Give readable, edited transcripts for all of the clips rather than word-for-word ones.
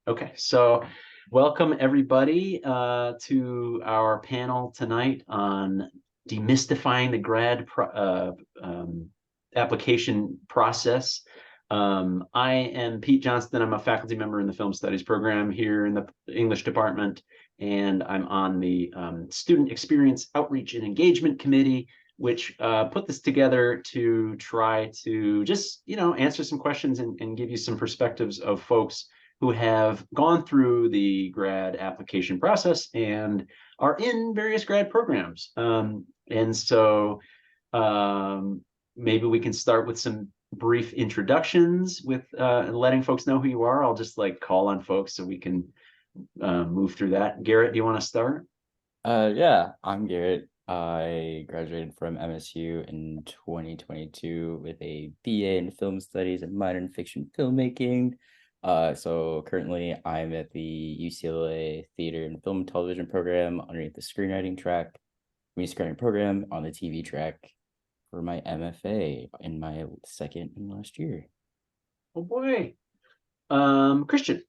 Okay, so welcome everybody to our panel tonight on demystifying the application process. I am Pete Johnston. I'm a faculty member in the Film Studies program here in the English department, and I'm on the Student Experience Outreach and Engagement Committee, which put this together to try to just, answer some questions and give you some perspectives of folks who have gone through the grad application process and are in various grad programs. And so maybe we can start with some brief introductions with letting folks know who you are. I'll just call on folks so we can move through that. Garrett, do you want to start? Yeah, I'm Garrett. I graduated from MSU in 2022 with a BA in film studies and modern fiction filmmaking. So currently I'm at the UCLA Theater and Film and Television program underneath the screenwriting track, music screenwriting program on the TV track for my MFA in my second and last year. Oh boy. Christian.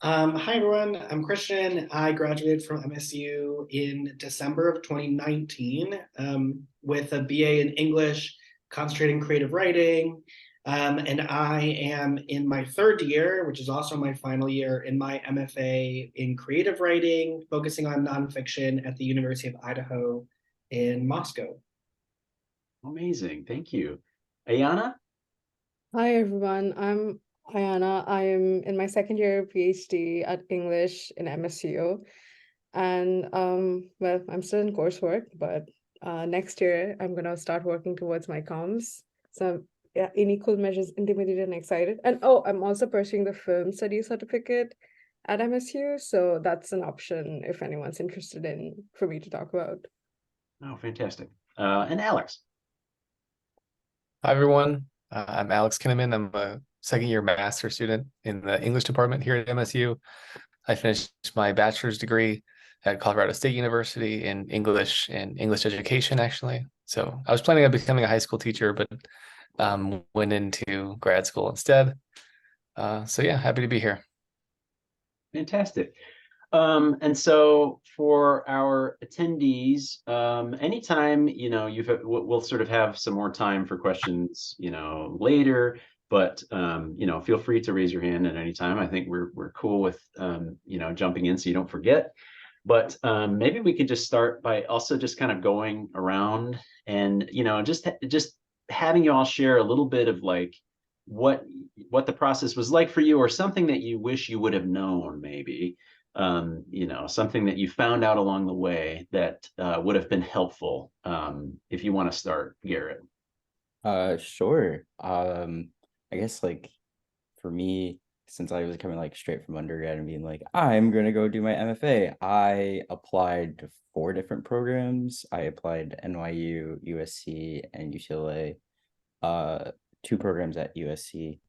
Hi everyone, I'm Christian. I graduated from MSU in December of 2019 with a BA in English, concentrating creative writing. And I am in my third year, which is also my final year in my MFA in creative writing, focusing on nonfiction at the University of Idaho in Moscow. Amazing, thank you. Ayana? Hi everyone, I'm Ayana. I'm in my second year PhD at English in MSU. And well, I'm still in coursework, but next year I'm gonna start working towards my comms. So yeah, in equal measures intimidated and excited. And oh, I'm also pursuing the film studies certificate at MSU. So that's an option if anyone's interested in for me to talk about. Oh, fantastic. And Alex? Hi, everyone. I'm Alex Kinnaman. I'm a second year master student in the English department here at MSU. I finished my bachelor's degree at Colorado State University in English and English education, actually. So I was planning on becoming a high school teacher, but went into grad school instead. So yeah, happy to be here. Fantastic. And so for our attendees, anytime, we'll sort of have some more time for questions, later, but, feel free to raise your hand at any time. I think we're cool with, jumping in so you don't forget. But maybe we could just start by also just kind of going around and, just having you all share a little bit of what the process was like for you, or something that you wish you would have known, maybe. Something that you found out along the way that would have been helpful. If you want to start, Garrett. Sure. I guess for me, since I was coming straight from undergrad and being I'm gonna go do my MFA, I applied to 4 different programs. I applied to NYU, USC, and UCLA. 2 programs at USC,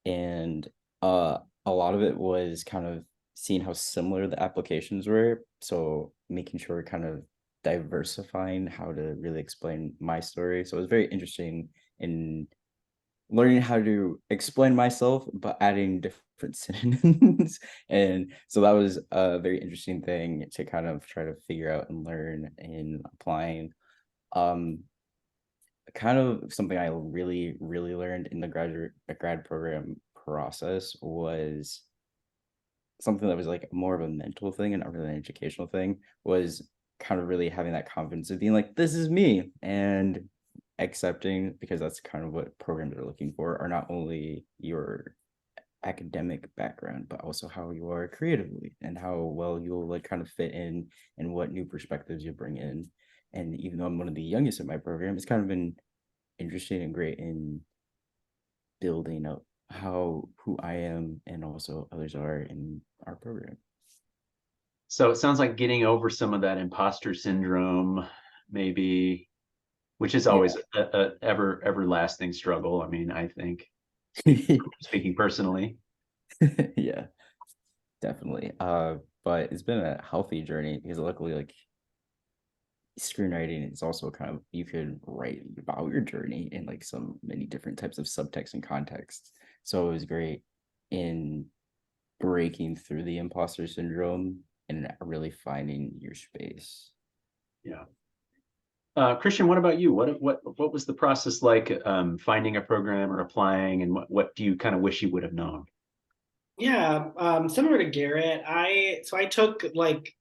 and a lot of it was kind of seeing how similar the applications were. So making sure kind of diversifying how to really explain my story. So it was very interesting in learning how to explain myself, but adding different synonyms. And so that was a very interesting thing to kind of try to figure out and learn in applying. Kind of something I really, really learned in the grad program process was something that was more of a mental thing and not really an educational thing, was kind of really having that confidence of being this is me, and accepting, because that's kind of what programs are looking for, are not only your academic background, but also how you are creatively and how well you'll kind of fit in and what new perspectives you bring in. And even though I'm one of the youngest in my program, it's kind of been interesting and great in building up who I am and also others are in our program. So it sounds like getting over some of that imposter syndrome, maybe, which is always a everlasting struggle. I mean, I think, speaking personally. Yeah, definitely. But it's been a healthy journey because luckily, screenwriting is also kind of, you could write about your journey in many different types of subtext and context. So it was great in breaking through the imposter syndrome and really finding your space. Yeah. Christian, what about you? What was the process like finding a program or applying, and what do you kind of wish you would have known? Yeah, similar to Garrett, I took like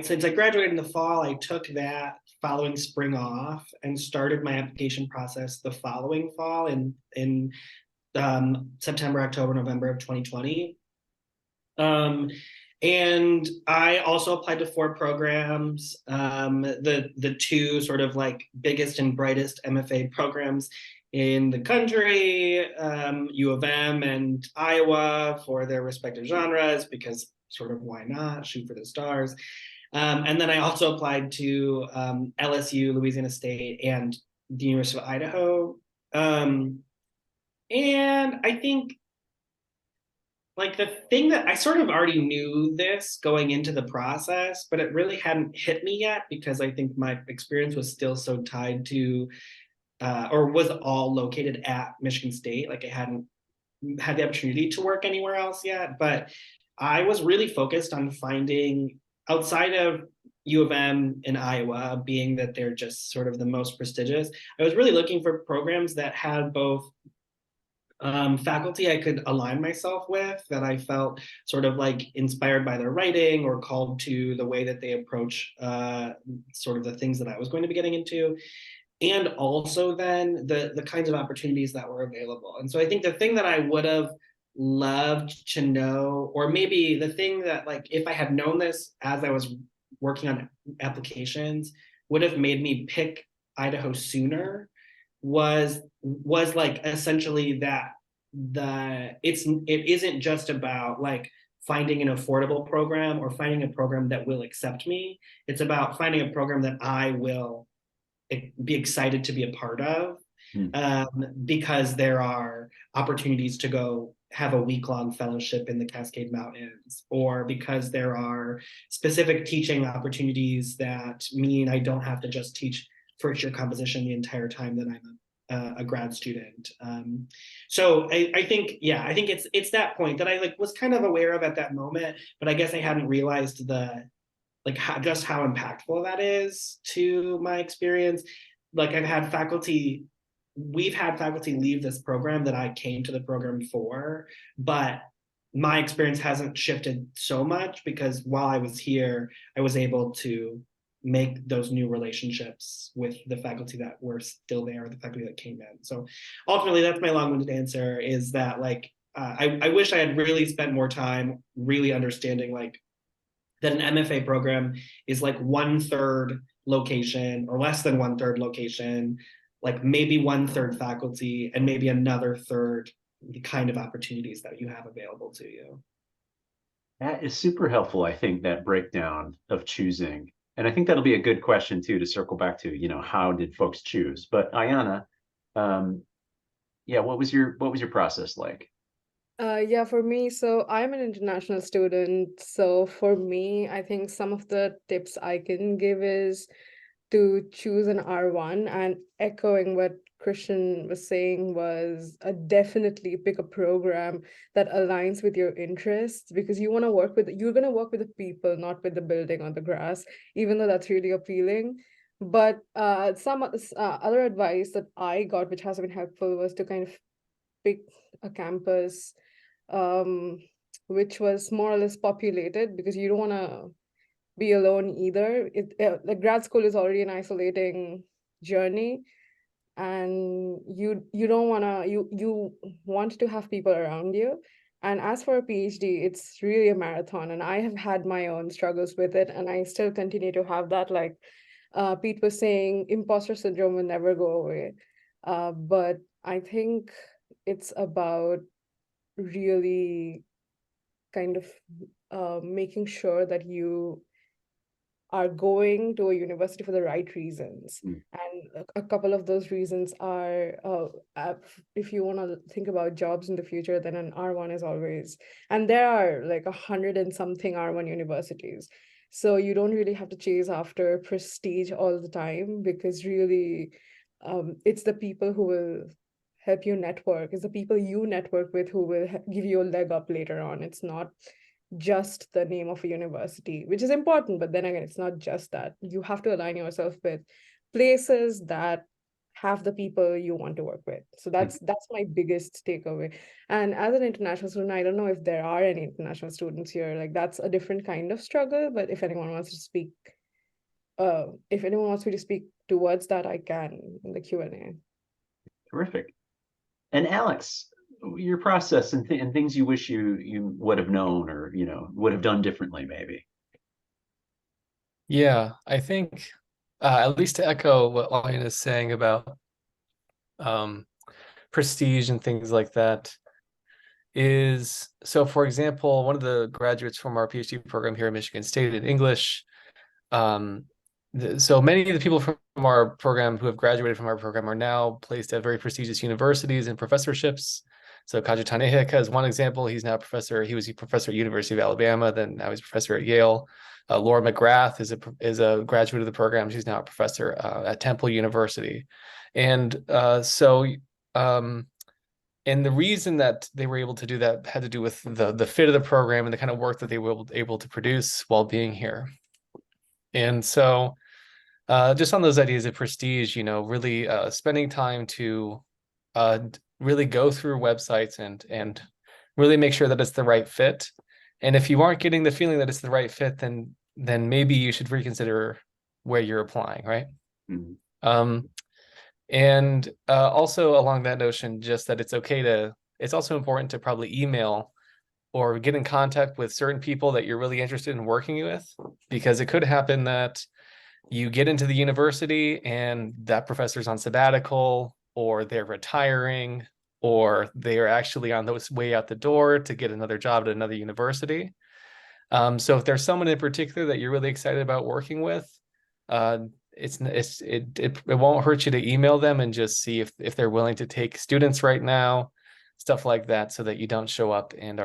since I graduated in the fall, I took that following spring off and started my application process the following fall in September, October, November of 2020. And I also applied to 4 programs, the 2 sort of like biggest and brightest MFA programs in the country, U of M and Iowa for their respective genres, because sort of why not, shoot for the stars. And then I also applied to LSU, Louisiana State, and the University of Idaho. And I think like the thing that I sort of already knew this going into the process, but it really hadn't hit me yet because I think my experience was still so tied to, or was all located at Michigan State. Like I hadn't had the opportunity to work anywhere else yet, but I was really focused on finding outside of U of M in Iowa, being that they're just sort of the most prestigious. I was really looking for programs that had both faculty I could align myself with, that I felt sort of like inspired by their writing or called to the way that they approach sort of the things that I was going to be getting into, and also then the kinds of opportunities that were available. And so I think the thing that I would have loved to know, or maybe the thing that like if I had known this as I was working on applications, would have made me pick Idaho sooner, was like essentially that it isn't just about like finding an affordable program or finding a program that will accept me. It's about finding a program that I will be excited to be a part of, because there are opportunities to go have a week-long fellowship in the Cascade Mountains, or because there are specific teaching opportunities that mean I don't have to just teach first year composition the entire time that I'm a grad student. So I think, yeah, I think it's that point that I like was kind of aware of at that moment, but I guess I hadn't realized just how impactful that is to my experience. Like we've had faculty leave this program that I came to the program for, but my experience hasn't shifted so much because while I was here, I was able to make those new relationships with the faculty that were still there, the faculty that came in. So ultimately, that's my long-winded answer, is that like, I wish I had really spent more time really understanding like that an MFA program is like 1/3 location or less than 1/3 location, like maybe 1/3 faculty, and maybe another third the kind of opportunities that you have available to you. That is super helpful, I think, that breakdown of choosing. And I think that'll be a good question too to circle back to, how did folks choose? But Ayana, yeah, what was your process like? Yeah, for me, so I'm an international student. So for me, I think some of the tips I can give is to choose an R1, and echoing what Christian was saying was definitely pick a program that aligns with your interests, because you're going to work with the people, not with the building or the grass, even though that's really appealing. But some other advice that I got, which has been helpful, was to kind of pick a campus which was more or less populated, because you don't want to be alone either. The grad school is already an isolating journey, and you don't want to you want to have people around you. And as for a PhD, it's really a marathon, and I have had my own struggles with it, and I still continue to have that. Like Pete was saying, imposter syndrome will never go away, but I think it's about really kind of making sure that you are going to a university for the right reasons. And a couple of those reasons are, if you want to think about jobs in the future, then an R1 is always, and there are like 100 and something R1 universities. So you don't really have to chase after prestige all the time, because really it's the people who will help you network. It's the people you network with who will give you a leg up later on. It's not just the name of a university, which is important, but then again, it's not just that. You have to align yourself with places that have the people you want to work with. So that's my biggest takeaway. And as an international student, I don't know if there are any international students here. Like, that's a different kind of struggle. But if anyone wants to speak, if anyone wants me to speak towards that, I can in the Q&A. Terrific. And Alex, your process and things you wish you would have known, or would have done differently, maybe. Yeah, I think at least to echo what Lion is saying about prestige and things like that, is so, for example, one of the graduates from our PhD program here at Michigan State in English, so many of the people from our program who have graduated from our program are now placed at very prestigious universities and professorships. So Kaja Tanehika is one example. He's now a professor. He was a professor at University of Alabama, then now he's a professor at Yale. Laura McGrath is a graduate of the program. She's now a professor at Temple University. And and the reason that they were able to do that had to do with the fit of the program and the kind of work that they were able to produce while being here. And so just on those ideas of prestige, really spending time to really go through websites and really make sure that it's the right fit. And if you aren't getting the feeling that it's the right fit, then maybe you should reconsider where you're applying, right? Mm-hmm. And also along that notion, just that it's also important to probably email or get in contact with certain people that you're really interested in working with, because it could happen that you get into the university and that professor's on sabbatical, or they're retiring, or they're actually on the way out the door to get another job at another university. So if there's someone in particular that you're really excited about working with, it won't hurt you to email them and just see if they're willing to take students right now, stuff like that, so that you don't show up and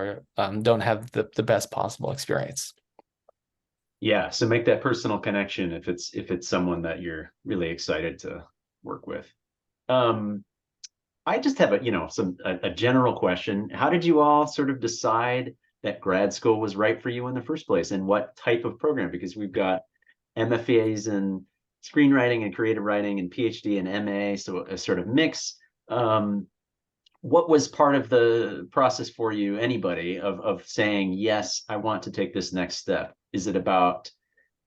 don't have the best possible experience. Yeah, so make that personal connection if it's someone that you're really excited to work with. I just have a general question. How did you all sort of decide that grad school was right for you in the first place, and what type of program? Because we've got MFAs in screenwriting and creative writing and PhD and MA, so a sort of mix. What was part of the process for you, anybody, of saying, yes, I want to take this next step? Is it about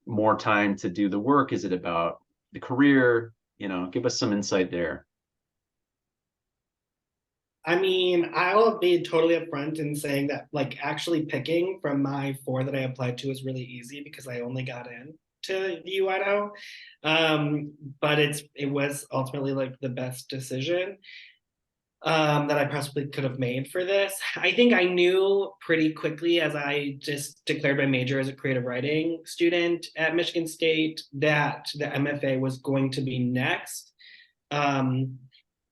more time to do the work? Is it about the career? Give us some insight there. I mean, I'll be totally upfront in saying that, like, actually picking from my 4 that I applied to was really easy because I only got in to the U Idaho. But it was ultimately like the best decision that I possibly could have made for this. I think I knew pretty quickly, as I just declared my major as a creative writing student at Michigan State, that the MFA was going to be next.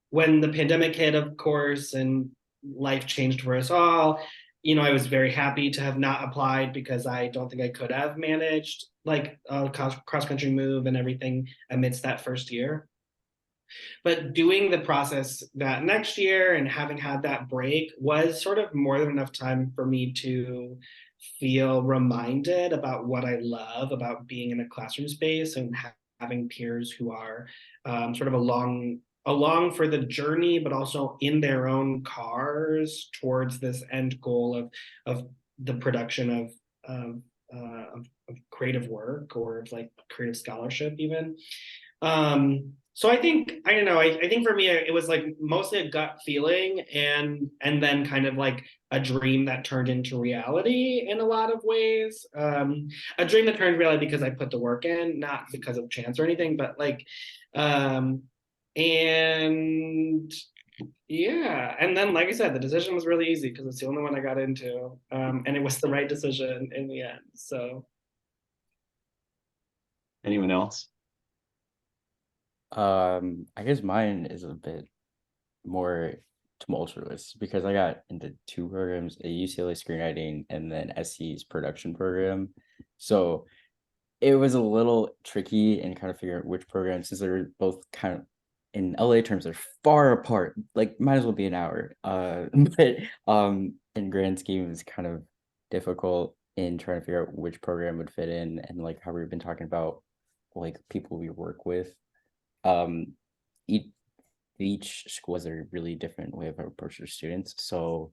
When the pandemic hit, of course, and life changed for us all, I was very happy to have not applied, because I don't think I could have managed like a cross-country move and everything amidst that first year. But doing the process that next year and having had that break was sort of more than enough time for me to feel reminded about what I love about being in a classroom space and having peers who are sort of along for the journey, but also in their own cars towards this end goal of the production of creative work, or of like creative scholarship even. So I think, I don't know, I think for me, it was like mostly a gut feeling and then kind of like a dream that turned into reality in a lot of ways. A dream that turned reality because I put the work in, not because of chance or anything, but like, and yeah, and then, like I said, the decision was really easy because it's the only one I got into, and it was the right decision in the end. So, anyone else? I guess mine is a bit more tumultuous because I got into 2 programs, a UCLA screenwriting and then SC's production program. So it was a little tricky in kind of figuring out which program, since they were both kind of in LA terms are far apart. Like might as well be an hour. But in grand scheme it's kind of difficult in trying to figure out which program would fit in, and like how we've been talking about like people we work with. Um, each school has a really different way of approaching their students. So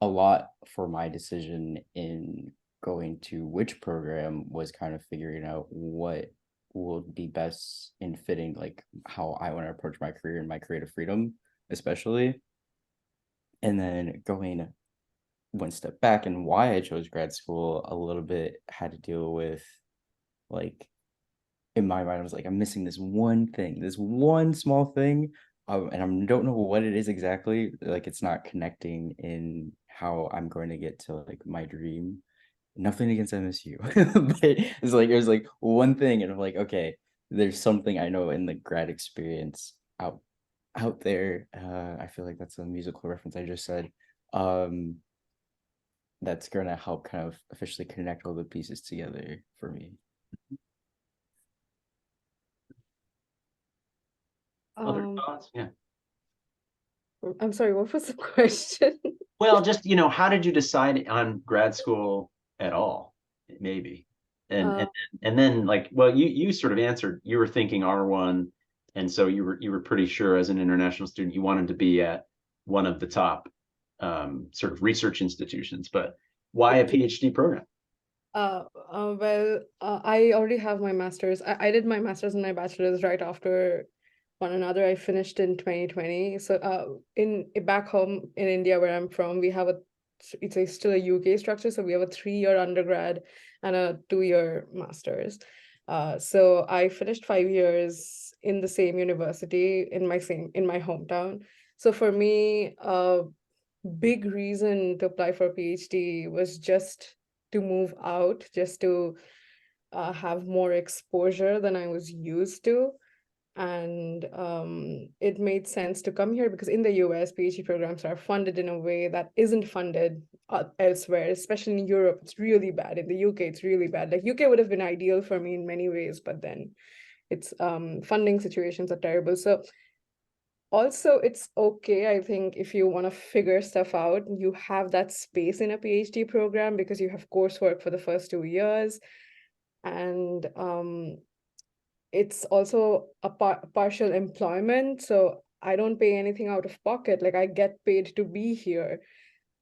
a lot for my decision in going to which program was kind of figuring out what will be best in fitting like how I want to approach my career and my creative freedom, especially. And then going one step back and why I chose grad school a little bit had to deal with like in my mind I was like, I'm missing this one thing, this one small thing. And I don't know what it is exactly. Like it's not connecting in how I'm going to get to like my dream. Nothing against MSU, but it was like one thing, and I'm like, okay, there's something I know in the grad experience out there. I feel like that's a musical reference I just said. That's gonna help kind of officially connect all the pieces together for me. Other Um, thoughts? Yeah. I'm sorry, what was the question? Well, just, how did you decide on grad school at all? Maybe. And Uh, and and then like, well, you sort of answered, you were thinking R1, and so you were pretty sure as an international student you wanted to be at one of the top sort of research institutions, but why a PhD program? I already have my master's. I did my master's and my bachelor's right after one another. I finished in 2020. So in back home in India where I'm from, we have still a UK structure. So we have a 3-year undergrad and a 2-year master's. So I finished 5 years in the same university in my hometown. So for me, big reason to apply for a PhD was just to move out, just to have more exposure than I was used to. And it made sense to come here because in the US, PhD programs are funded in a way that isn't funded elsewhere, especially in Europe. It's really bad. In the UK, it's really bad. Like UK would have been ideal for me in many ways, but then it's funding situations are terrible. So also, it's okay, I think, if you want to figure stuff out, you have that space in a PhD program because you have coursework for the first 2 years. And it's also a partial employment. So I don't pay anything out of pocket. Like I get paid to be here.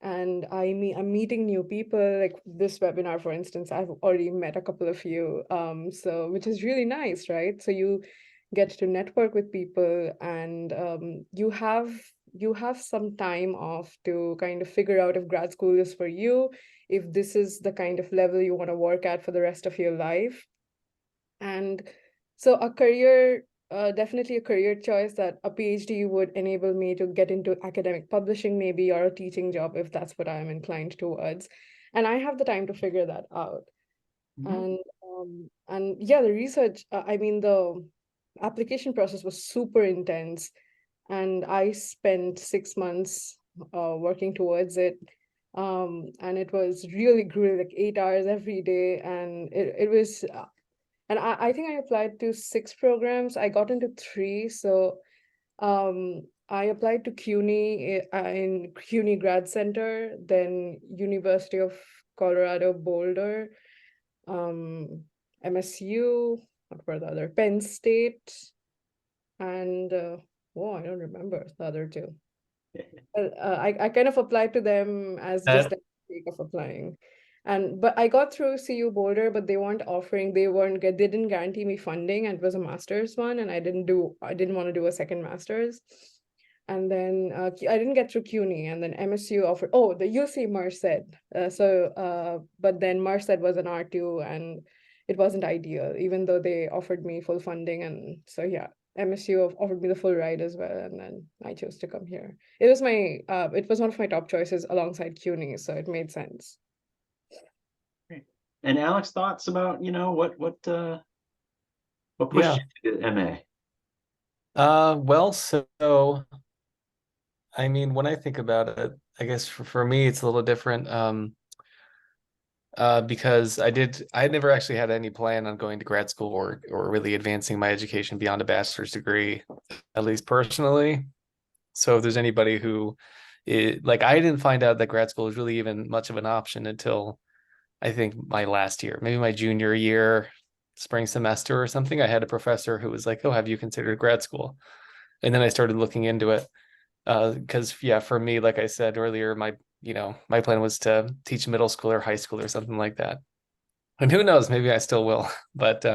And I'm meeting new people, like this webinar, for instance. I've already met a couple of you, so which is really nice, right? So you get to network with people, and you have some time off to kind of figure out if grad school is for you, if this is the kind of level you want to work at for the rest of your life. And so definitely a career choice that a PhD would enable me to get into academic publishing maybe, or a teaching job if that's what I'm inclined towards. And I have the time to figure that out. Mhm. And yeah, the research, I mean, the application process was super intense, and I spent 6 months working towards it. And it was really grueling, like 8 hours every day. And it was and I think I applied to 6 programs. I got into 3. So I applied to CUNY in CUNY Grad Center, then University of Colorado Boulder, MSU, what were the other? Penn State, and I don't remember the other 2. I kind of applied to them as just the sake of applying. But I got through CU Boulder, but they weren't offering, they didn't guarantee me funding, and it was a master's one, and I didn't want to do a second master's. And then I didn't get through CUNY, and then MSU offered, the UC Merced. But then Merced was an R2, and it wasn't ideal, even though they offered me full funding. And so yeah, MSU offered me the full ride as well, and then I chose to come here. It was one of my top choices alongside CUNY, so it made sense. Great. And Alex, thoughts about, what pushed Yeah. you to MA? Well, so I mean, when I think about it, I guess for me it's a little different. because I had never actually had any plan on going to grad school or really advancing my education beyond a bachelor's degree, at least personally. So if there's anybody who like, I didn't find out that grad school was really even much of an option until I think my last year, maybe my junior year, spring semester or something. I had a professor who was like, "Oh, have you considered grad school?" And then I started looking into it. Because yeah, for me, like I said earlier, my plan was to teach middle school or high school or something like that. And who knows, maybe I still will. But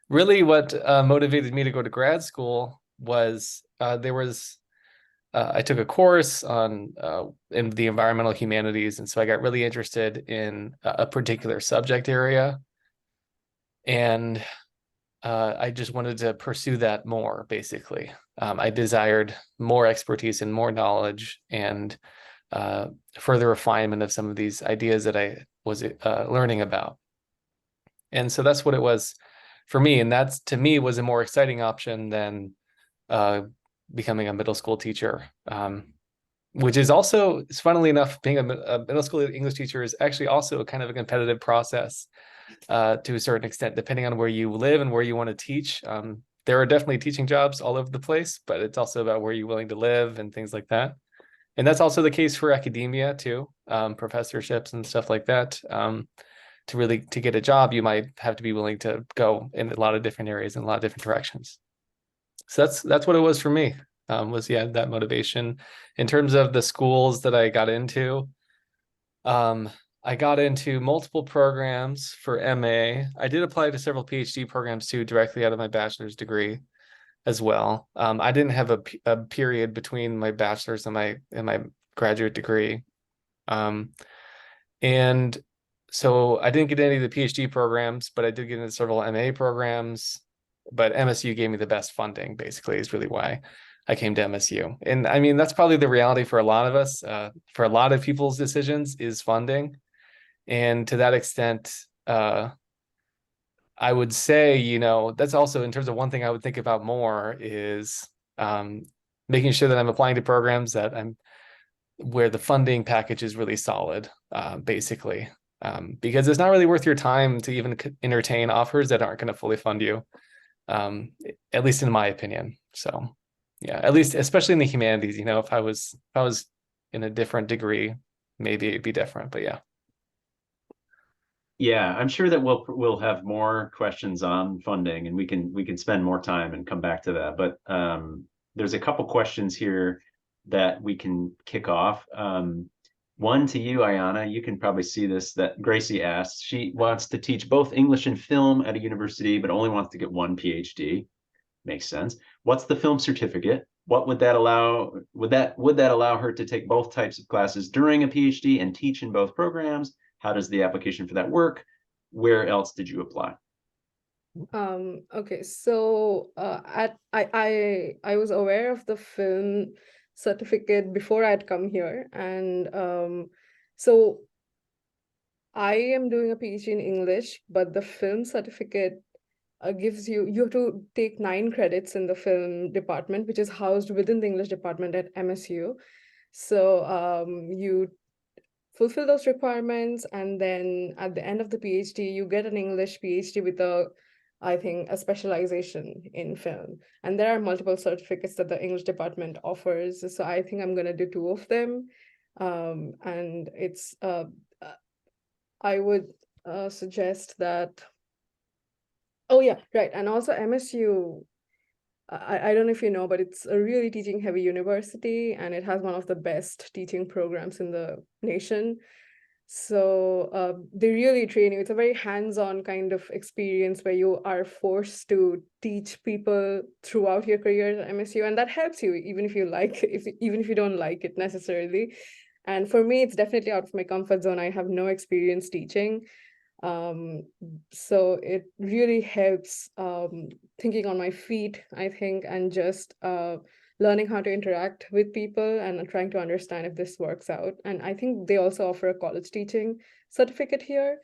really what motivated me to go to grad school was I took a course on in the environmental humanities, and so I got really interested in a particular subject area, and I just wanted to pursue that more, basically. I desired more expertise and more knowledge and further refinement of some of these ideas that I was learning about. And so that's what it was for me. And that's, to me, was a more exciting option than becoming a middle school teacher. Which is also, funnily enough, being a middle school English teacher is actually also a kind of a competitive process to a certain extent, depending on where you live and where you want to teach. There are definitely teaching jobs all over the place, but it's also about where you're willing to live and things like that. And that's also the case for academia too, professorships and stuff like that. To get a job, you might have to be willing to go in a lot of different areas and a lot of different directions. So that's what it was for me. That motivation. In terms of the schools that I got into, I got into multiple programs for MA. I did apply to several PhD programs too, directly out of my bachelor's degree as well. I didn't have a period between my bachelor's and my graduate degree. And so I didn't get any of the PhD programs, but I did get into several MA programs. But MSU gave me the best funding, basically, is really why I came to MSU. And I mean, that's probably the reality for a lot of us, for a lot of people's decisions, is funding. And to that extent, I would say, that's also, in terms of one thing I would think about more, is making sure that I'm applying to programs where the funding package is really solid, basically. Because it's not really worth your time to even entertain offers that aren't going to fully fund you, at least in my opinion. So yeah, at least, especially in the humanities, if I was in a different degree, maybe it'd be different, but yeah. Yeah, I'm sure that we'll have more questions on funding, and we can spend more time and come back to that. But there's a couple questions here that we can kick off. One to you, Ayana. You can probably see this, that Gracie asked. She wants to teach both English and film at a university, but only wants to get one PhD. Makes sense. What's the film certificate? What would that allow? Would that allow her to take both types of classes during a PhD and teach in both programs? How does the application for that work? Where else did you apply? Okay, so I was aware of the film certificate before I'd come here, and so I am doing a PhD in English, but the film certificate gives you have to take 9 credits in the film department, which is housed within the English department at MSU. So you fulfill those requirements, and then at the end of the PhD, you get an English PhD with I think, a specialization in film. And there are multiple certificates that the English department offers. So I think I'm going to do 2 of them. And it's, I would suggest that, oh yeah, right. And also MSU, I don't know if you know, but it's a really teaching heavy university, and it has one of the best teaching programs in the nation. So they really train you. It's a very hands-on kind of experience where you are forced to teach people throughout your career at MSU, and that helps you even if you don't like it necessarily. And for me, it's definitely out of my comfort zone. I have no experience teaching. So it really helps thinking on my feet, I think, and just learning how to interact with people and trying to understand if this works out. And I think they also offer a college teaching certificate here.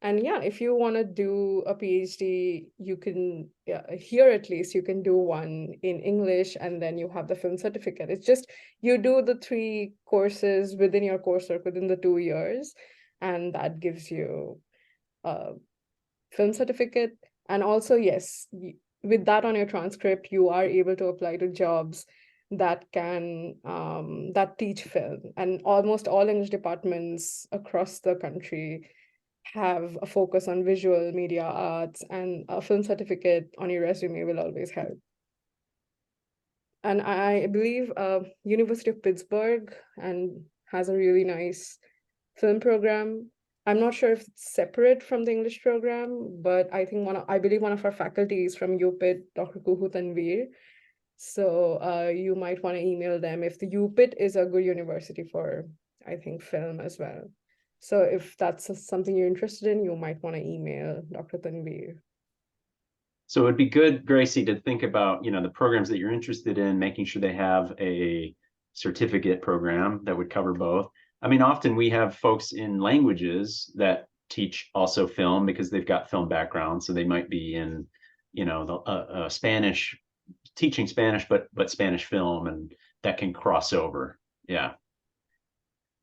And yeah, if you want to do a PhD, you can, here at least, you can do one in English, and then you have the film certificate. It's just, you do the 3 courses within your coursework within the 2 years. and that gives you a film certificate. And also, yes, with that on your transcript, you are able to apply to jobs that can that teach film, and almost all English departments across the country have a focus on visual media arts, and a film certificate on your resume will always help. And I believe University of Pittsburgh and has a really nice film program. I'm not sure if it's separate from the English program, but I think I believe one of our faculty is from UPIT, Dr. Kuhu Tanveer. So you might want to email them if the UPIT is a good university for, I think, film as well. So if that's something you're interested in, you might want to email Dr. Tanveer. So it'd be good, Gracie, to think about, the programs that you're interested in, making sure they have a certificate program that would cover both. I mean, often we have folks in languages that teach also film because they've got film background. So they might be in, Spanish, teaching Spanish, but Spanish film, and that can cross over. Yeah.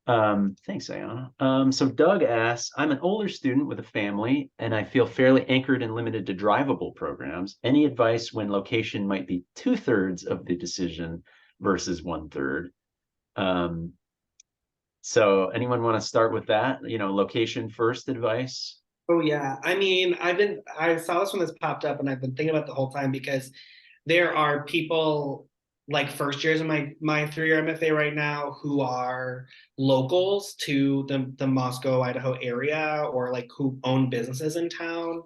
Thanks, Ayana. So Doug asks, I'm an older student with a family, and I feel fairly anchored and limited to drivable programs. Any advice when location might be 2/3 of the decision versus 1/3? So anyone want to start with that? Location first advice? Oh yeah. I mean, I saw this when this popped up, and I've been thinking about it the whole time, because there are people like first years in my 3-year MFA right now who are locals to the Moscow, Idaho area, or like who own businesses in town,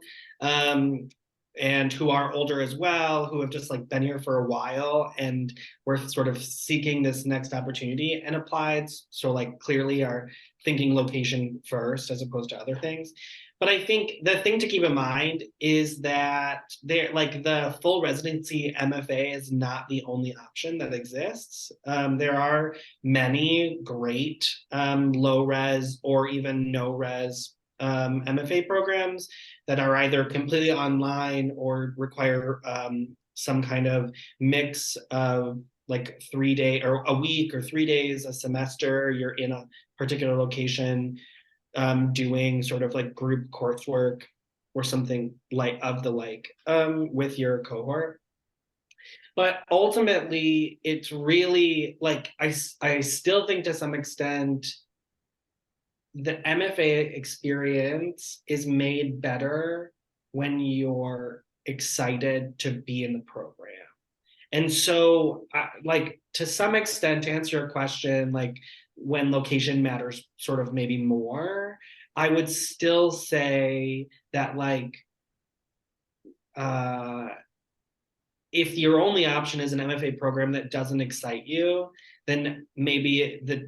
and who are older as well, who have just like been here for a while and were sort of seeking this next opportunity and applied. So like clearly are thinking location first as opposed to other things. But I think the thing to keep in mind is that the full residency MFA is not the only option that exists. There are many great low res or even no res MFA programs that are either completely online or require some kind of mix of like 3-day or a week or 3 days a semester. You're in a particular location doing sort of like group coursework or something with your cohort. But ultimately, it's really like I still think to some extent the MFA experience is made better when you're excited to be in the program. And so, like, to some extent, to answer your question, like, when location matters sort of maybe more, I would still say that, like, if your only option is an MFA program that doesn't excite you, then maybe the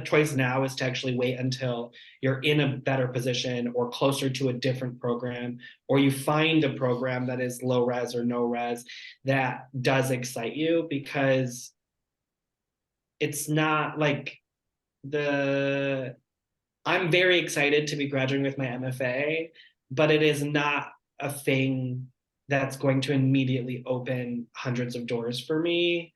choice now is to actually wait until you're in a better position or closer to a different program, or you find a program that is low res or no res that does excite you, because it's not like I'm very excited to be graduating with my MFA, but it is not a thing that's going to immediately open hundreds of doors for me.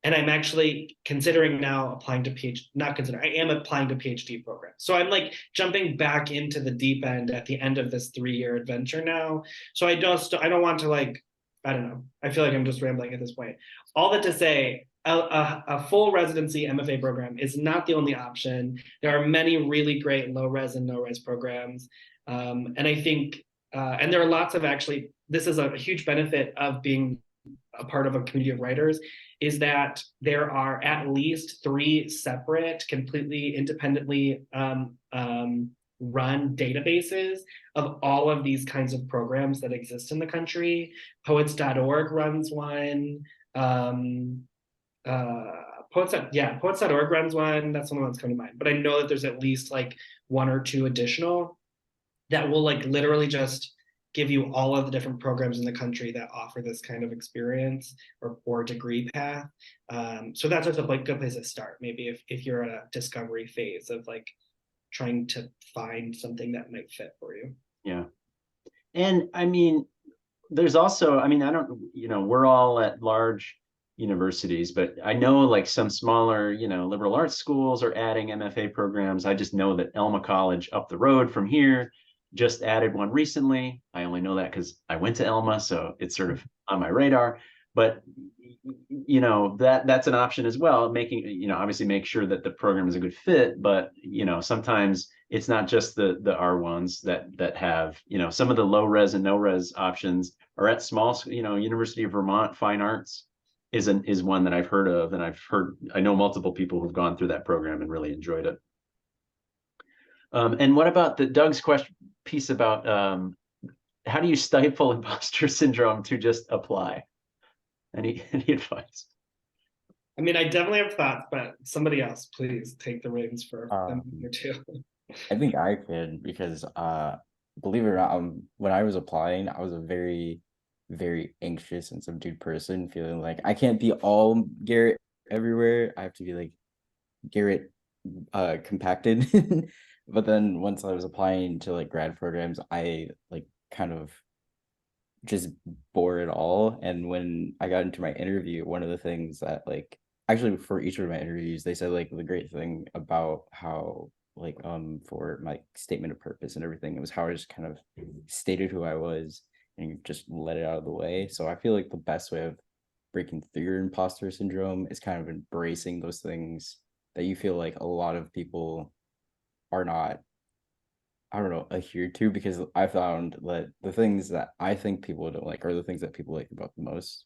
And I'm actually considering now applying to I am applying to PhD programs. So I'm like jumping back into the deep end at the end of this 3-year adventure now. So I don't want to, like, I don't know. I feel like I'm just rambling at this point. All that to say, a full residency MFA program is not the only option. There are many really great low res and no res programs. And I think, and there are lots of, actually, this is a huge benefit of being a part of a community of writers, is that there are at least 3 separate, completely independently run databases of all of these kinds of programs that exist in the country. Poets.org runs one. Poets.org runs one. That's the one that's coming to mind. But I know that there's at least like 1 or 2 additional that will like literally just give you all of the different programs in the country that offer this kind of experience or degree path. So that's just a good place to start, maybe if you're at a discovery phase of like trying to find something that might fit for you. Yeah. And I mean, there's also, I mean, we're all at large universities, but I know like some smaller, liberal arts schools are adding MFA programs. I just know that Elma College up the road from here just added one recently. I only know that because I went to Elma, so it's sort of on my radar. But that's an option as well. Making, obviously make sure that the program is a good fit, but sometimes it's not just the R1s that have, some of the low res and no res options are at small, University of Vermont Fine Arts is one that I've heard of, and I know multiple people who've gone through that program and really enjoyed it. And what about Doug's question piece about how do you stifle imposter syndrome to just apply? Any advice? I mean, I definitely have thoughts, but somebody else, please take the reins for a minute or two. I think I could, because believe it or not, when I was applying, I was a very, very anxious and subdued person, feeling like I can't be all Garrett everywhere. I have to be like Garrett compacted. But then once I was applying to like grad programs, I like kind of just bore it all. And when I got into my interview, one of the things that like actually for each of my interviews, they said like the great thing about how like for my statement of purpose and everything, it was how I just kind of stated who I was and just let it out of the way. So I feel like the best way of breaking through your imposter syndrome is kind of embracing those things that you feel like a lot of people are not, I don't know, adhered to, because I found that the things that I think people don't like are the things that people like about the most.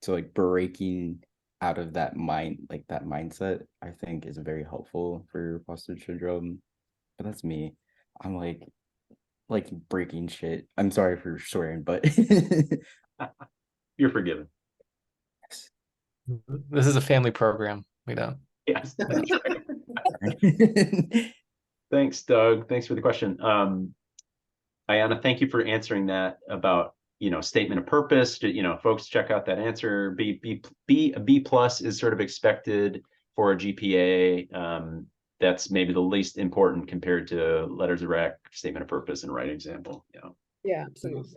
So like breaking out of that mindset, I think is very helpful for imposter syndrome. But that's me. I'm like breaking shit. I'm sorry for swearing, but You're forgiven. This is a family program. We don't. Yes. Thanks, Doug. Thanks for the question. Ayanna, thank you for answering that about, statement of purpose. Folks, check out that answer. A B plus is sort of expected for a GPA. That's maybe the least important compared to letters of rec, statement of purpose, and writing example. Yeah, absolutely.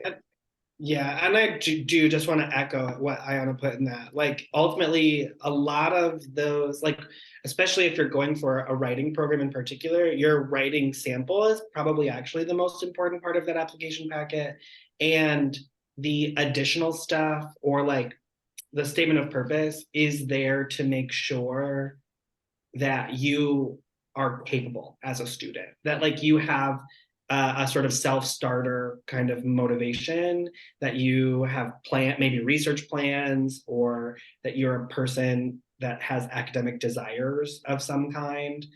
Yeah, and I do just want to echo what Ayanna put in that. Like, ultimately, a lot of those, like, especially if you're going for a writing program in particular, your writing sample is probably actually the most important part of that application packet. And the additional stuff, or like the statement of purpose, is there to make sure that you are capable as a student, that like you have a sort of self-starter kind of motivation, that you have maybe research plans, or that you're a person that has academic desires of some kind,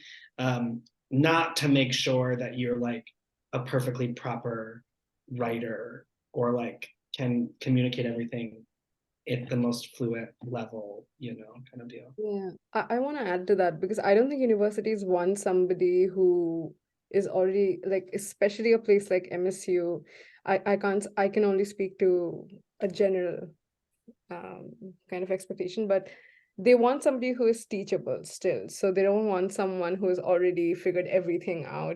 not to make sure that you're like a perfectly proper writer, or like can communicate everything at the most fluent level, kind of deal. Yeah, I want to add to that, because I don't think universities want somebody who is already like, especially a place like MSU. I can only speak to a general kind of expectation, but they want somebody who is teachable still. So they don't want someone who has already figured everything out.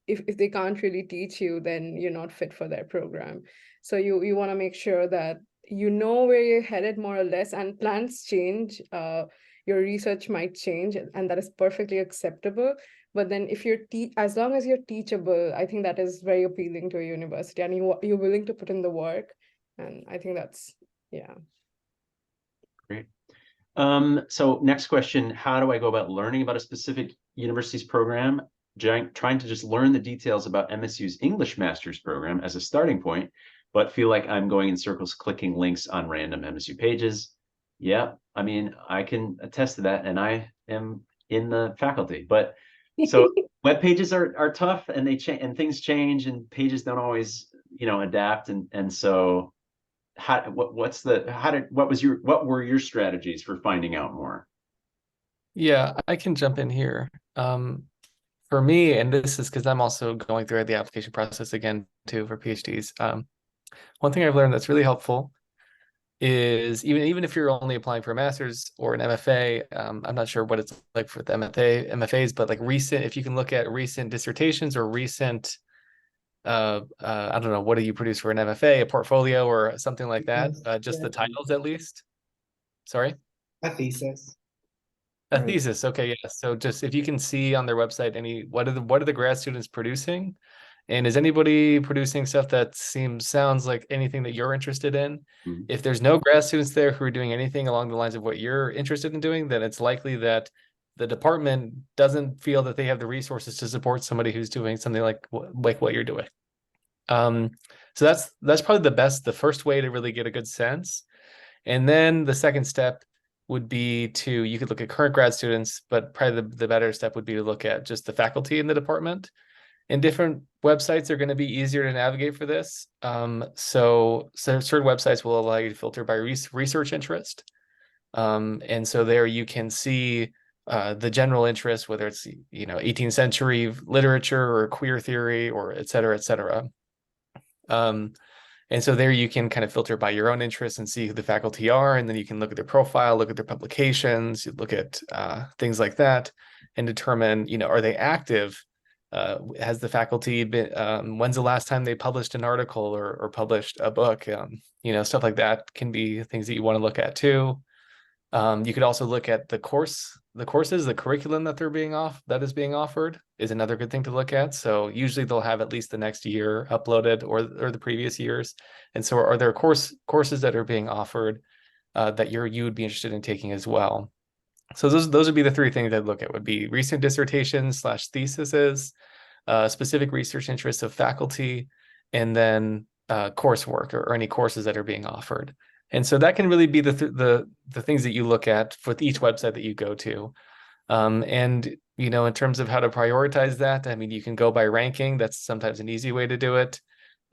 If they can't really teach you, then you're not fit for their program. So you want to make sure that you know where you're headed, more or less, and plans change. Your research might change, and that is perfectly acceptable. But then if you're as long as you're teachable, I think that is very appealing to a university, and you're willing to put in the work. And I think that's, yeah. Great. So next question, how do I go about learning about a specific university's program? Trying to just learn the details about MSU's English master's program as a starting point, but feel like I'm going in circles clicking links on random MSU pages. Yeah, I mean, I can attest to that, and I am in the faculty. But so web pages are tough, and they change, and things change, and pages don't always, adapt, and so what were your strategies for finding out more? Yeah, I can jump in here. For me, and this is because I'm also going through the application process again too for PhDs. One thing I've learned that's really helpful is even if you're only applying for a master's or an MFA, I'm not sure what it's like for the MFAs, but like if you can look at recent dissertations or recent, I don't know, what do you produce for an MFA, a portfolio or something like that? Just the titles at least. Sorry. A thesis. A Right. thesis, okay, yeah. So just if you can see on their website what are the grad students producing? And is anybody producing stuff that sounds like anything that you're interested in? Mhm. If there's no grad students there who are doing anything along the lines of what you're interested in doing, then it's likely that the department doesn't feel that they have the resources to support somebody who's doing something like what you're doing. So that's probably the first way to really get a good sense. And then the second step would be you could look at current grad students, but probably the better step would be to look at just the faculty in the department. And different websites are going to be easier to navigate for this. So certain websites will allow you to filter by research interest. And so there you can see the general interest, whether it's 18th century literature or queer theory or et cetera, et cetera. And so there you can kind of filter by your own interests and see who the faculty are, and then you can look at their profile, look at their publications, look at things like that, and determine, are they active? Has the faculty been? When's the last time they published an article or published a book? Stuff like that can be things that you want to look at too. You could also look at the curriculum that is being offered is another good thing to look at. So usually they'll have at least the next year uploaded or the previous years. And so are there courses that are being offered that you would be interested in taking as well? So those would be the three things I'd look at, would be recent dissertations / theses, specific research interests of faculty, and then coursework or any courses that are being offered. And so that can really be the things that you look at for each website that you go to. And in terms of how to prioritize that, I mean, you can go by ranking. That's sometimes an easy way to do it.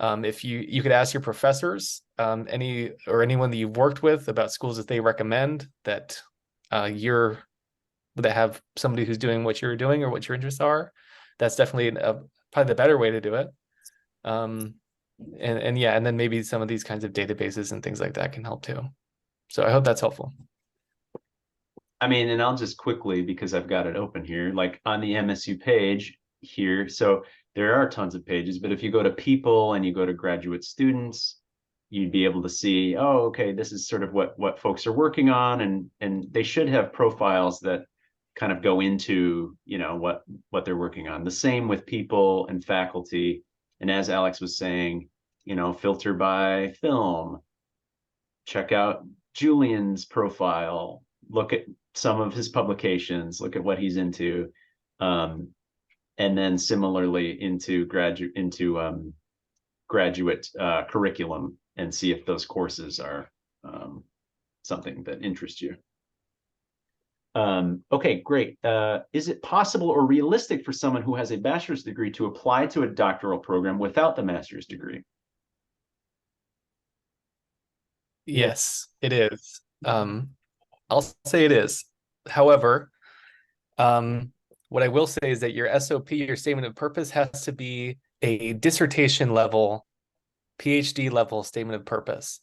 If you could ask your professors, anyone that you've worked with about schools that they recommend that that have somebody who's doing what you're doing or what your interests are. That's definitely probably the better way to do it. And then maybe some of these kinds of databases and things like that can help too. So I hope that's helpful. I mean, and I'll just quickly, because I've got it open here, like on the MSU page here. So there are tons of pages, but if you go to people and you go to graduate students, you'd be able to see, oh, okay, this is sort of what folks are working on, and they should have profiles that kind of go into, what they're working on. The same with people and faculty. And as Alex was saying, filter by film, check out Julian's profile, look at some of his publications, look at what he's into, and then similarly into graduate curriculum, and see if those courses are something that interests you. Okay, great. Is it possible or realistic for someone who has a bachelor's degree to apply to a doctoral program without the master's degree? Yes, it is. I'll say it is. However, what I will say is that your SOP, your statement of purpose, has to be a dissertation level, PhD level statement of purpose.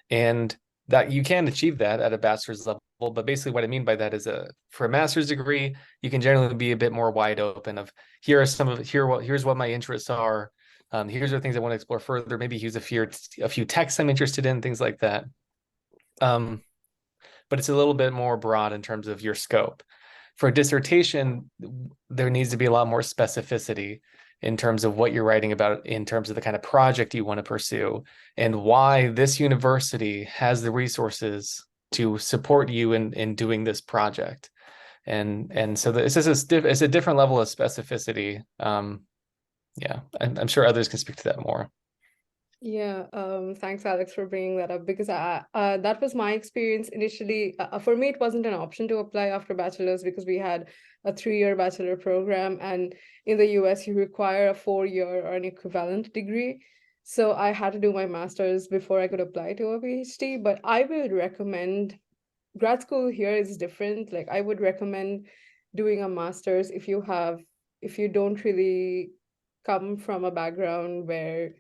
And that you can achieve that at a bachelor's level. But basically what I mean by that is for a master's degree, you can generally be a bit more wide open of here's what my interests are. Here's the things I want to explore further. Maybe here's a few texts I'm interested in, things like that. But it's a little bit more broad in terms of your scope. For a dissertation, there needs to be a lot more specificity in terms of what you're writing about, in terms of the kind of project you want to pursue, and why this university has the resources to support you in doing this project. And so it's a different level of specificity. Yeah, I'm sure others can speak to that more. Yeah, thanks, Alex, for bringing that up, because that was my experience initially. For me, it wasn't an option to apply after bachelor's because we had a 3-year bachelor program, and in the US, you require a 4-year or an equivalent degree. So I had to do my master's before I could apply to a PhD. But I would recommend, grad school here is different. Like, I would recommend doing a master's if you don't really come from a background where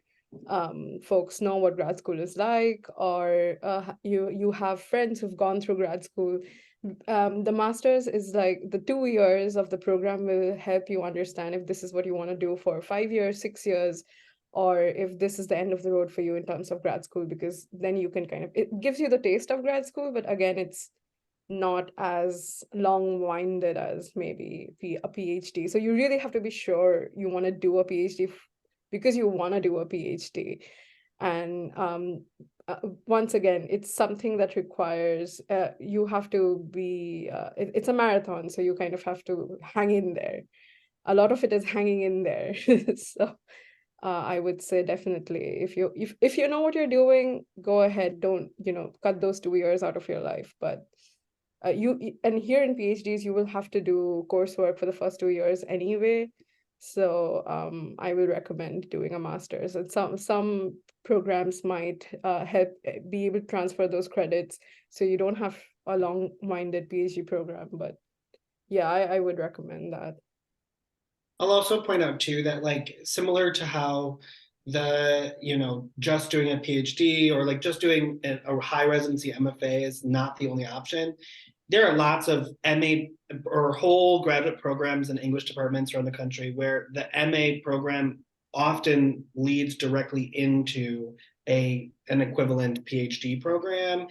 folks know what grad school is like, or you have friends who've gone through grad school. The master's is like the 2 years of the program will help you understand if this is what you want to do for 5 years, 6 years, or if this is the end of the road for you in terms of grad school, because then you can it gives you the taste of grad school, but again, it's not as long-winded as maybe a PhD. So you really have to be sure you want to do a PhD because you want to do a PhD. And once again, it's something that requires you have to be it's a marathon, so you kind of have to hang in there. A lot of it is hanging in there. So I would say definitely, if you know what you're doing, go ahead. Don't cut those 2 years out of your life. But and here in PhDs, you will have to do coursework for the first 2 years anyway. So I will recommend doing a master's, and some programs might help be able to transfer those credits, so you don't have a long-minded PhD program. But yeah, I would recommend that. I'll also point out too that like similar to how the just doing a PhD or like just doing a high residency MFA is not the only option. There are lots of MA or whole graduate programs in English departments around the country where the MA program often leads directly into an equivalent PhD program.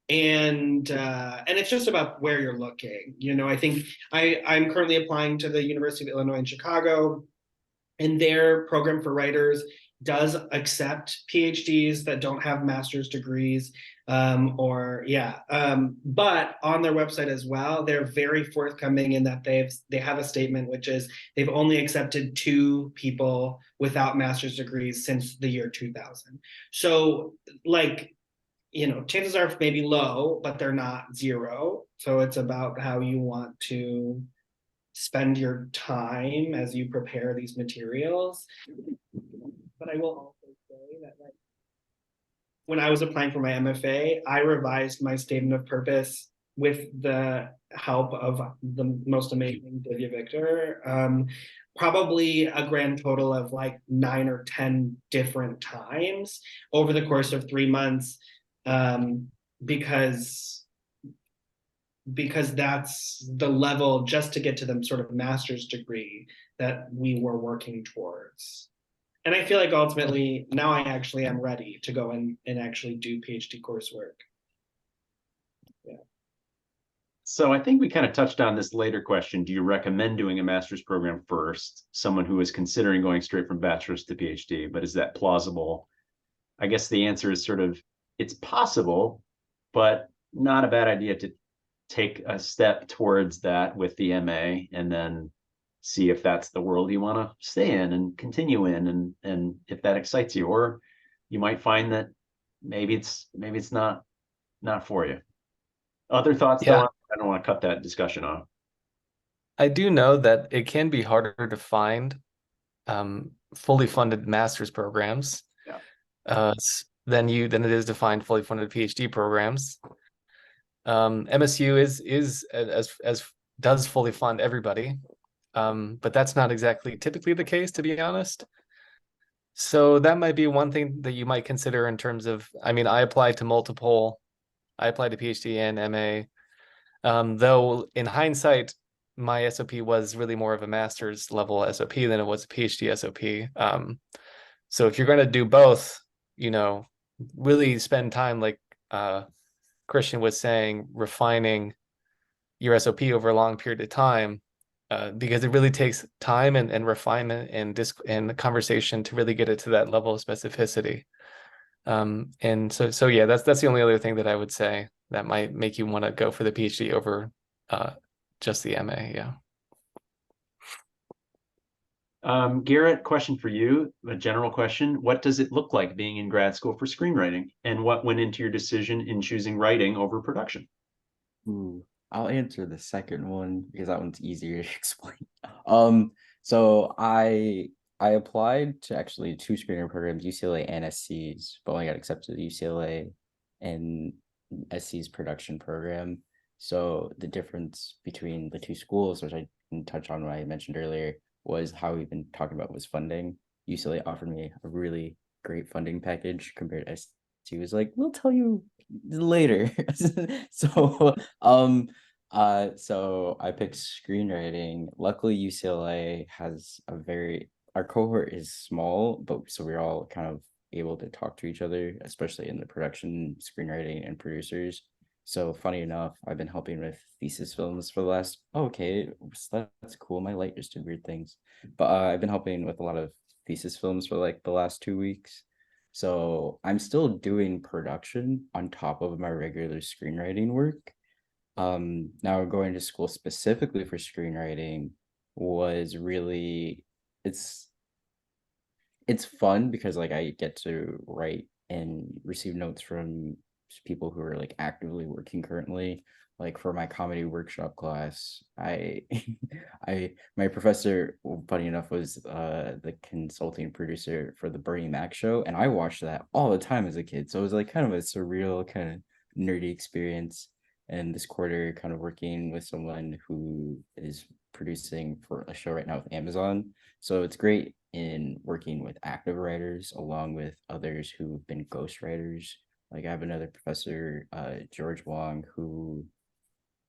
And it's just about where you're looking. I think I'm currently applying to the University of Illinois in Chicago, and their program for writers does accept PhDs that don't have master's degrees, but on their website as well, they're very forthcoming in that they have a statement which is they've only accepted 2 people without master's degrees since the year 2000. So like, chances are maybe low, but they're not 0. So it's about how you want to spend your time as you prepare these materials. But I will also say that like when I was applying for my MFA, I revised my statement of purpose with the help of the most amazing Divya Victor, probably a grand total of like 9 or 10 different times over the course of 3 months, because that's the level just to get to the sort of master's degree that we were working towards. And I feel like ultimately now I actually am ready to go and actually do PhD coursework. Yeah. So I think we kind of touched on this later question. Do you recommend doing a master's program first? Someone who is considering going straight from bachelor's to PhD, but is that plausible? I guess the answer is sort of, it's possible, but not a bad idea to take a step towards that with the MA and then see if that's the world you want to stay in and continue in, and if that excites you. Or you might find that maybe it's not for you. Other thoughts, though? I don't want to cut that discussion off. I do know that it can be harder to find fully funded master's programs than it is to find fully funded PhD programs. MSU is does fully fund everybody, but that's not exactly typically the case, to be honest. So that might be one thing that you might consider in terms of, I mean, I applied to PhD and MA, though in hindsight, my SOP was really more of a master's level SOP than it was a PhD SOP. So if you're going to do both, really spend time, like Christian was saying, refining your SOP over a long period of time, because it really takes time and refinement and conversation to really get it to that level of specificity. And so yeah, that's the only other thing that I would say that might make you want to go for the PhD over just the MA. Yeah. Garrett, question for you, a general question. What does it look like being in grad school for screenwriting, and what went into your decision in choosing writing over production? Ooh, I'll answer the second one because that one's easier to explain. So I applied to actually 2 screenwriting programs, UCLA and SC's, but only got accepted to UCLA and SC's production program. So the difference between the 2 schools, which I didn't touch on when I mentioned earlier, was how we've been talking about was funding. UCLA offered me a really great funding package compared to SC was like, we'll tell you later. So so I picked screenwriting. Luckily, UCLA has our cohort is small, but so we're all kind of able to talk to each other, especially in the production, screenwriting, and producers. So funny enough, I've been helping with thesis films for the last, okay, so that's cool. My light just did weird things. But I've been helping with a lot of thesis films for like the last 2 weeks. So I'm still doing production on top of my regular screenwriting work. Now going to school specifically for screenwriting was really, it's it's fun because like I get to write and receive notes from people who are like actively working currently. Like for my comedy workshop class, I I my professor, funny enough, was the consulting producer for the Bernie Mac show, and I watched that all the time as a kid. So it was like kind of a surreal kind of nerdy experience. And this quarter kind of working with someone who is producing for a show right now with Amazon. So it's great in working with active writers along with others who've been ghostwriters. Like I have another professor, George Wong, who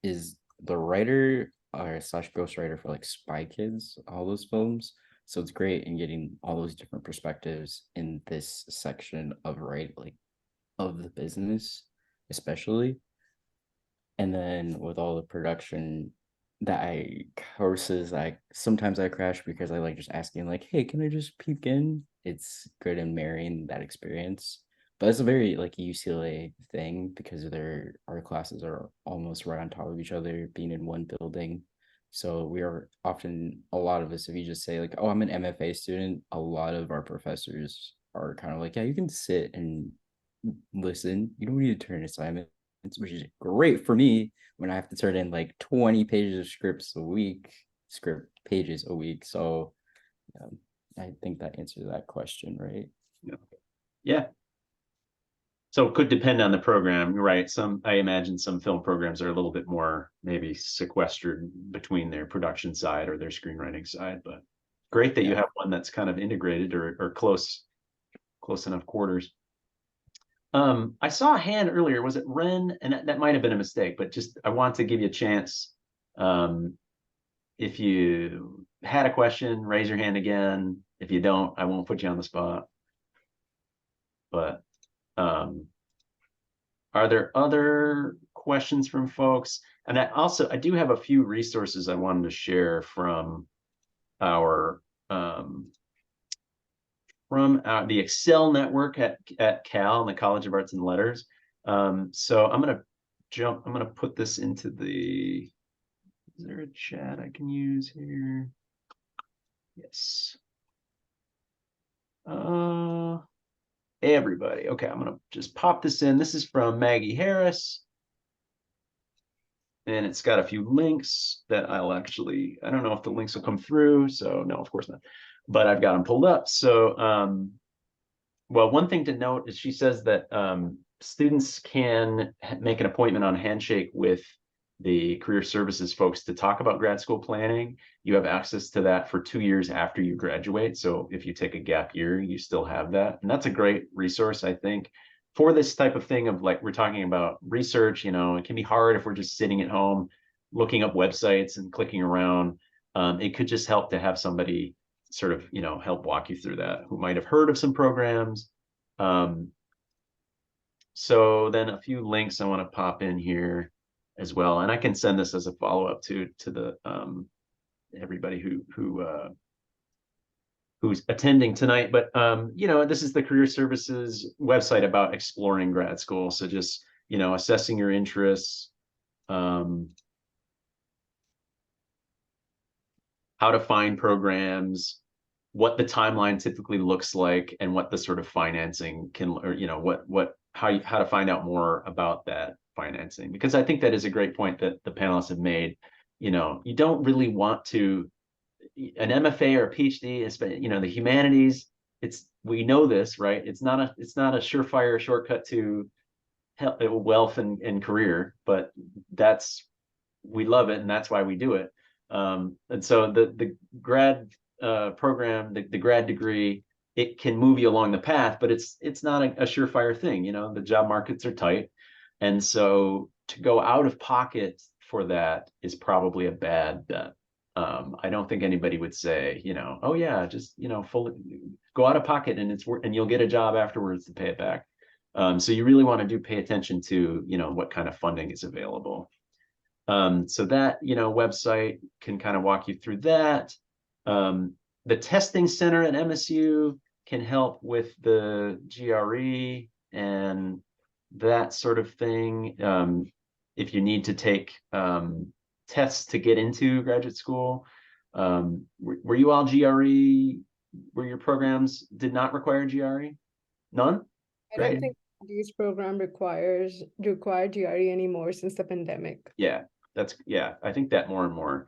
is the writer or slash ghostwriter for like Spy Kids, all those films. So it's great in getting all those different perspectives in this section of like of the business, especially. And then with all the production that I courses, I sometimes I crash because I like just asking like, hey, can I just peek in? It's good in marrying that experience. But it's a very like UCLA thing because our classes are almost right on top of each other, being in one building. So we are often, a lot of us, if you just say like, oh, I'm an MFA student, a lot of our professors are kind of like, yeah, you can sit and listen. You don't need to turn assignments, which is great for me when I have to turn in like 20 pages of script pages a week. So I think that answers that question, right? Yeah. So it could depend on the program, right? I imagine some film programs are a little bit more maybe sequestered between their production side or their screenwriting side, but great that you have one that's kind of integrated or close enough quarters. I saw a hand earlier. Was it Ren? And that might have been a mistake, but just I want to give you a chance. If you had a question, raise your hand again. If you don't, I won't put you on the spot. But are there other questions from folks? And I do have a few resources I wanted to share from our the Excel network at Cal and the College of Arts and Letters. So I'm gonna put this into is there a chat I can use here? Yes. Everybody. Okay, I'm gonna just pop this in. This is from Maggie Harris. And it's got a few links that I don't know if the links will come through. So no, of course not. But I've got them pulled up. So well, one thing to note is she says that students can make an appointment on Handshake with the career services folks to talk about grad school planning. You have access to that for 2 years after you graduate. So if you take a gap year, you still have that. And that's a great resource, I think, for this type of thing of like we're talking about research. It can be hard if we're just sitting at home looking up websites and clicking around. It could just help to have somebody sort of, help walk you through that who might have heard of some programs. So then a few links I want to pop in here as well, and I can send this as a follow-up to the everybody who's attending tonight. But this is the career services website about exploring grad school. So just assessing your interests, how to find programs, what the timeline typically looks like, and what the sort of financing how to find out more about that financing. Because I think that is a great point that the panelists have made. You don't really want to an MFA or a PhD, the humanities. We know this, right? It's not a surefire shortcut to wealth and career, but we love it, and that's why we do it. And so the grad program, the grad degree, it can move you along the path, but it's not a surefire thing. The job markets are tight, and so to go out of pocket for that is probably a bad bet. I don't think anybody would say, oh yeah, just fully go out of pocket and you'll get a job afterwards to pay it back. So you really want to pay attention to, what kind of funding is available. So that, website can kind of walk you through that. The testing center at MSU can help with the GRE and that sort of thing. If you need to take tests to get into graduate school. Were you all GRE? Were your programs did not require GRE? None? I don't Great. think these program require GRE anymore since the pandemic. Yeah, I think that more and more.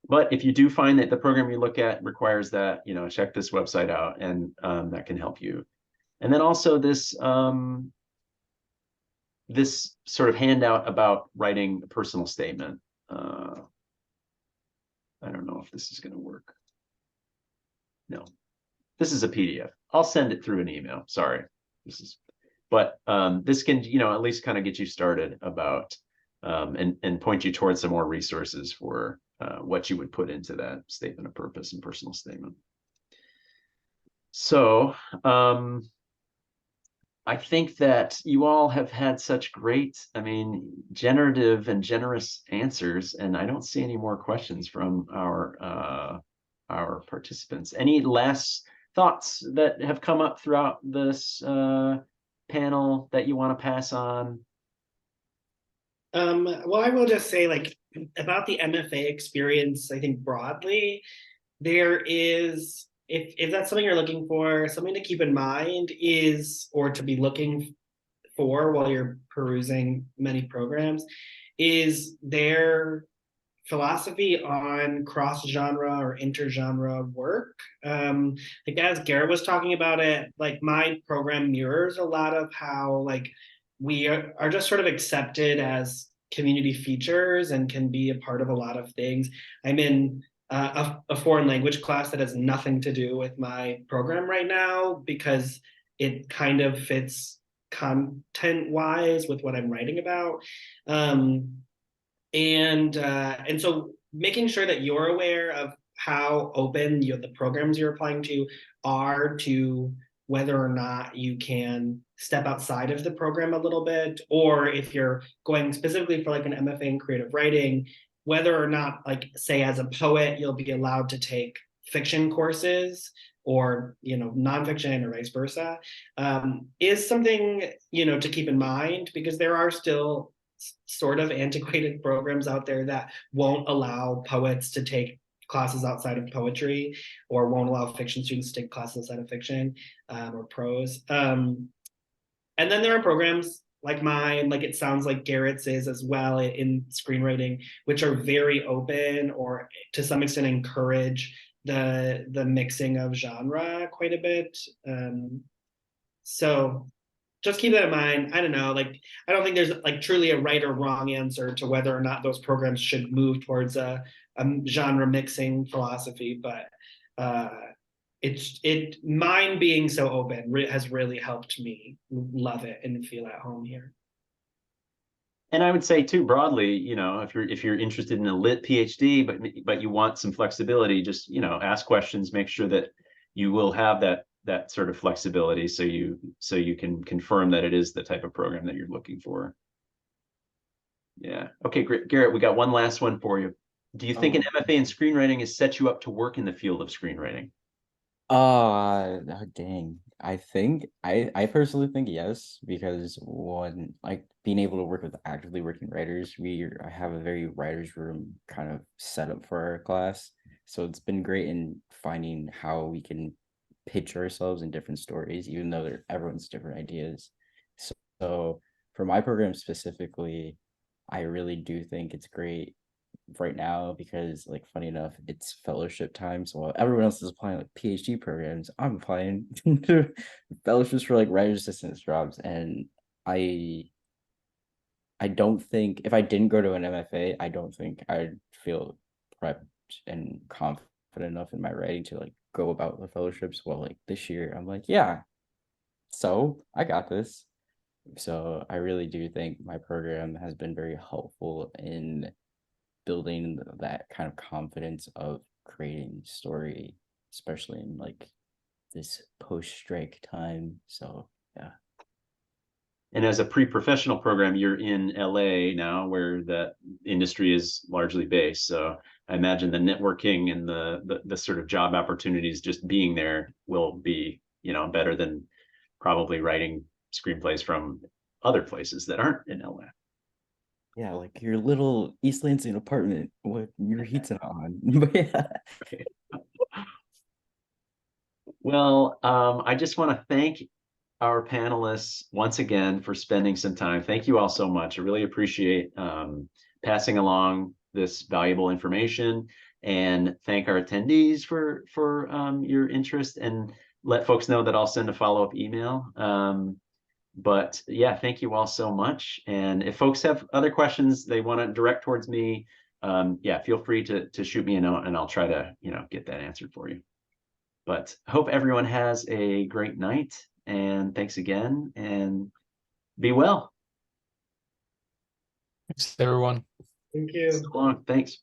But if you do find that the program you look at requires that, check this website out, and that can help you. And then also this this sort of handout about writing a personal statement. I don't know if this is going to work. No, this is a PDF. I'll send it through an email. Sorry, but this can, at least kind of get you started about and point you towards some more resources for what you would put into that statement of purpose and personal statement. So I think that you all have had such great, generative and generous answers, and I don't see any more questions from our participants. Any last thoughts that have come up throughout this panel that you want to pass on? Well, I will just say, like, about the MFA experience, I think broadly, there is, if that's something you're looking for, something to keep in mind is, or to be looking for while you're perusing many programs, is their philosophy on cross-genre or inter-genre work. Like, as Garrett was talking about it, like, my program mirrors a lot of how, like, we are just sort of accepted as community features and can be a part of a lot of things. I'm in a foreign language class that has nothing to do with my program right now because it kind of fits content-wise with what I'm writing about. And so making sure that you're aware of how open the programs you're applying to are to whether or not you can step outside of the program a little bit, or if you're going specifically for like an MFA in creative writing, whether or not, like, say as a poet, you'll be allowed to take fiction courses or nonfiction or vice versa, is something to keep in mind, because there are still sort of antiquated programs out there that won't allow poets to take classes outside of poetry, or won't allow fiction students to take classes outside of fiction or prose. And then there are programs like mine, like it sounds like Garrett's is as well, in screenwriting, which are very open, or to some extent encourage the mixing of genre quite a bit. So just keep that in mind. I don't know, like, I don't think there's like truly a right or wrong answer to whether or not those programs should move towards a genre mixing philosophy, but mine being so open has really helped me love it and feel at home here. And I would say too, broadly, if you're interested in a lit PhD, but you want some flexibility, just ask questions, make sure that you will have that sort of flexibility, so you can confirm that it is the type of program that you're looking for. Yeah. Okay, great. Garrett, we got one last one for you. Do you think an MFA in screenwriting has set you up to work in the field of screenwriting? Oh, dang. I personally think yes, because one, like, being able to work with actively working writers, I have a very writer's room kind of set up for our class. So it's been great in finding how we can pitch ourselves in different stories, even though everyone's different ideas. So for my program specifically, I really do think it's great right now, because, like, funny enough, it's fellowship time, so while everyone else is applying like PhD programs, I'm applying to fellowships for like writer's assistance jobs. And I don't think, if I didn't go to an MFA, I don't think I'd feel prepped and confident enough in my writing to like go about the fellowships. Well, like this year I'm like, yeah, so I got this. So I really do think my program has been very helpful in building that kind of confidence of creating story, especially in like this post-strike time. So And as a pre-professional program, you're in LA now, where the industry is largely based. So I imagine the networking and the sort of job opportunities just being there will be, you know, better than probably writing screenplays from other places that aren't in LA. Yeah, like your little East Lansing apartment with your heat's not on. But yeah. Well, I just want to thank our panelists once again for spending some time. Thank you all so much. I really appreciate passing along this valuable information, and thank our attendees for your interest, and let folks know that I'll send a follow-up email. But yeah, thank you all so much. And if folks have other questions they want to direct towards me, yeah, feel free to shoot me a note, and I'll try to, you know, get that answered for you. But hope everyone has a great night, and thanks again, and be well. Thanks, everyone. Thank you. So long. Thanks.